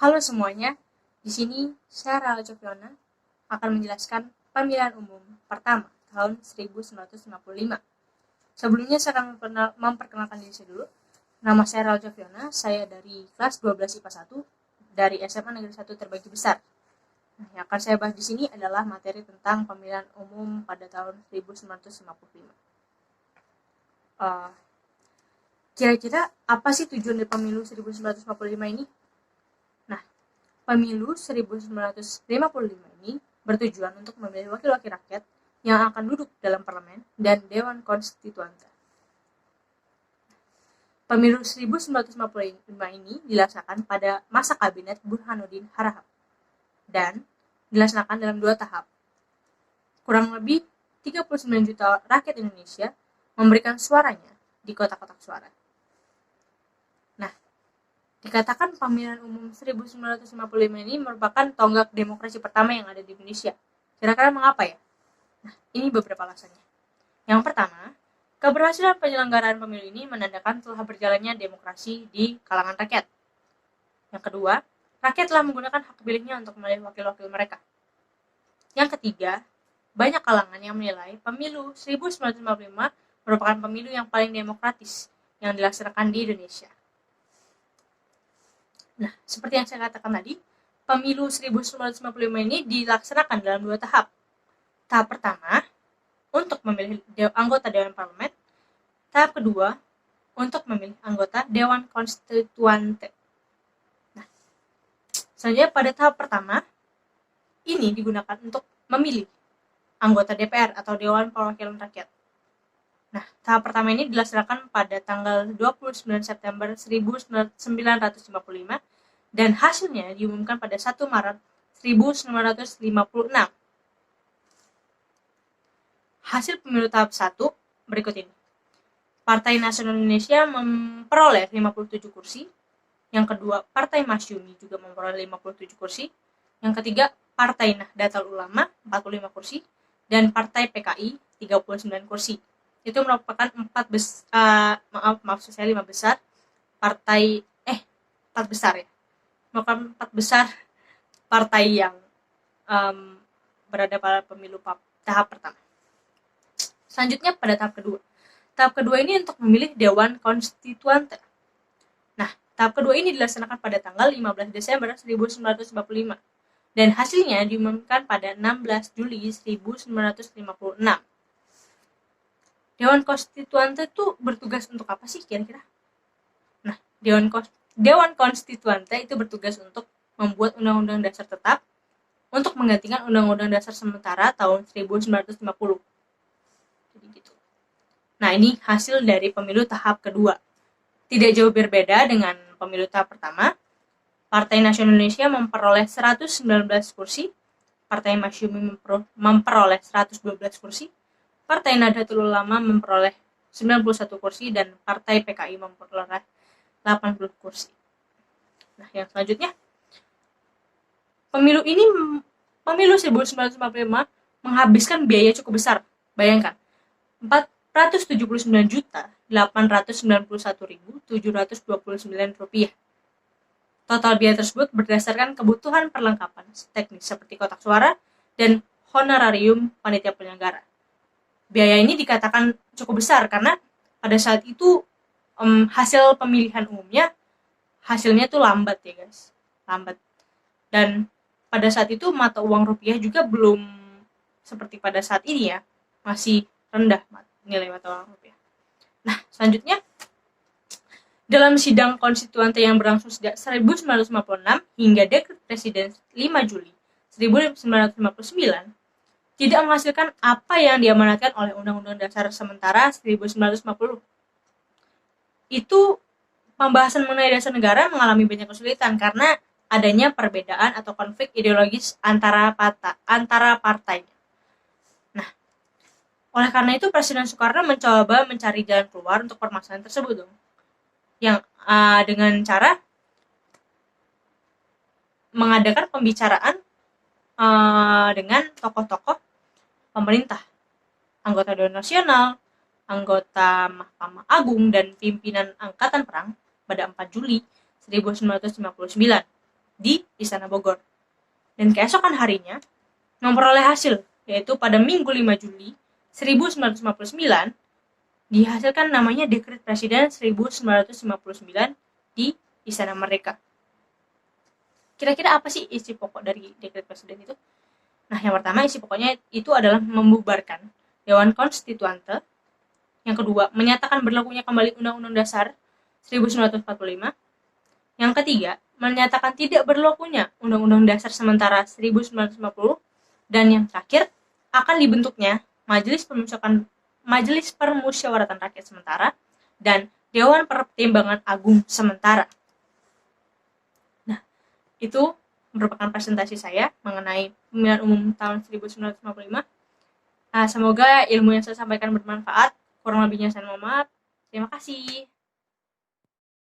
Halo semuanya, di sini saya Rala Copiona akan menjelaskan pemilihan umum pertama tahun 1955. Sebelumnya saya akan memperkenalkan diri saya dulu. Nama saya Rala Copiona, saya dari kelas 12 IPA 1 dari SMA Negeri 1 Terbagi Besar. Nah, yang akan saya bahas di sini adalah materi tentang pemilihan umum pada tahun 1955. Kira-kira apa sih tujuan dari pemilu 1955 ini? Pemilu 1955 ini bertujuan untuk memilih wakil-wakil rakyat yang akan duduk dalam parlemen dan Dewan Konstituante. Pemilu 1955 ini dilaksanakan pada masa kabinet Burhanuddin Harahap dan dilaksanakan dalam 2 tahap. Kurang lebih 39 juta rakyat Indonesia memberikan suaranya di kotak-kotak suara. Dikatakan pemilihan umum 1955 ini merupakan tonggak demokrasi pertama yang ada di Indonesia. Kira-kira mengapa ya? Nah, ini beberapa alasannya. Yang pertama, keberhasilan penyelenggaraan pemilu ini menandakan telah berjalannya demokrasi di kalangan rakyat. Yang kedua, rakyat telah menggunakan hak pilihnya untuk memilih wakil-wakil mereka. Yang ketiga, banyak kalangan yang menilai pemilu 1955 merupakan pemilu yang paling demokratis yang dilaksanakan di Indonesia. Nah, seperti yang saya katakan tadi, pemilu 1955 ini dilaksanakan dalam 2 tahap. Tahap pertama, untuk memilih anggota Dewan Parlemen. Tahap kedua, untuk memilih anggota Dewan Konstituante. Nah, selanjutnya pada tahap pertama, ini digunakan untuk memilih anggota DPR atau Dewan Perwakilan Rakyat. Nah, tahap pertama ini dilaksanakan pada tanggal 29 September 1955 dan hasilnya diumumkan pada 1 Maret 1956. Hasil pemilu tahap 1 berikut ini. Partai Nasional Indonesia memperoleh 57 kursi. Yang kedua, Partai Masyumi juga memperoleh 57 kursi. Yang ketiga, Partai Nahdlatul Ulama 45 kursi dan Partai PKI 39 kursi. Itu merupakan 5 besar partai 4 besar ya. Merupakan 4 besar partai yang berada pada pemilu tahap pertama. Selanjutnya pada tahap kedua. Tahap kedua ini untuk memilih Dewan Konstituante. Nah, tahap kedua ini dilaksanakan pada tanggal 15 Desember 1955 dan hasilnya diumumkan pada 16 Juli 1956. Dewan Konstituante itu bertugas untuk apa sih kira-kira? Nah, Dewan Konstituante itu bertugas untuk membuat undang-undang dasar tetap untuk menggantikan undang-undang dasar sementara tahun 1950. Jadi gitu. Nah, ini hasil dari pemilu tahap kedua. Tidak jauh berbeda dengan pemilu tahap pertama. Partai Nasional Indonesia memperoleh 119 kursi, Partai Masyumi memperoleh 112 kursi, Partai Nahdlatul Ulama memperoleh 91 kursi dan Partai PKI memperoleh 80 kursi. Nah, yang selanjutnya, pemilu 1955 menghabiskan biaya cukup besar. Bayangkan, 479.891.729 rupiah. Total biaya tersebut berdasarkan kebutuhan perlengkapan teknis seperti kotak suara dan honorarium panitia penyelenggara. Biaya ini dikatakan cukup besar karena pada saat itu hasil pemilihan umumnya hasilnya tuh lambat ya guys, lambat. Dan pada saat itu mata uang rupiah juga belum seperti pada saat ini ya, masih rendah nilai mata uang rupiah. Nah, selanjutnya dalam sidang konstituante yang berlangsung sejak 1956 hingga dekret Presiden 5 Juli 1959 tidak menghasilkan apa yang diamanatkan oleh Undang-Undang Dasar Sementara 1950. Itu pembahasan mengenai dasar negara mengalami banyak kesulitan karena adanya perbedaan atau konflik ideologis antara partai. Nah, oleh karena itu Presiden Soekarno mencoba mencari jalan keluar untuk permasalahan tersebut yang dengan cara mengadakan pembicaraan dengan tokoh-tokoh pemerintah, anggota Dewan Nasional, anggota Mahkamah Agung, dan pimpinan Angkatan Perang pada 4 Juli 1959 di Istana Bogor. Dan keesokan harinya memperoleh hasil, yaitu pada Minggu 5 Juli 1959 dihasilkan namanya Dekret Presiden 1959 di Istana Merdeka. Kira-kira apa sih isi pokok dari Dekret Presiden itu? Nah, yang pertama isi pokoknya itu adalah membubarkan Dewan Konstituante. Yang kedua, menyatakan berlakunya kembali Undang-Undang Dasar 1945. Yang ketiga, menyatakan tidak berlakunya Undang-Undang Dasar sementara 1950. Dan yang terakhir, akan dibentuknya Majelis Permusyawaratan Rakyat Sementara dan Dewan Pertimbangan Agung Sementara. Nah, itu merupakan presentasi saya mengenai pemilihan umum tahun 1955. Semoga ilmu yang saya sampaikan bermanfaat. Kurang lebihnya saya mohon maaf. Terima kasih.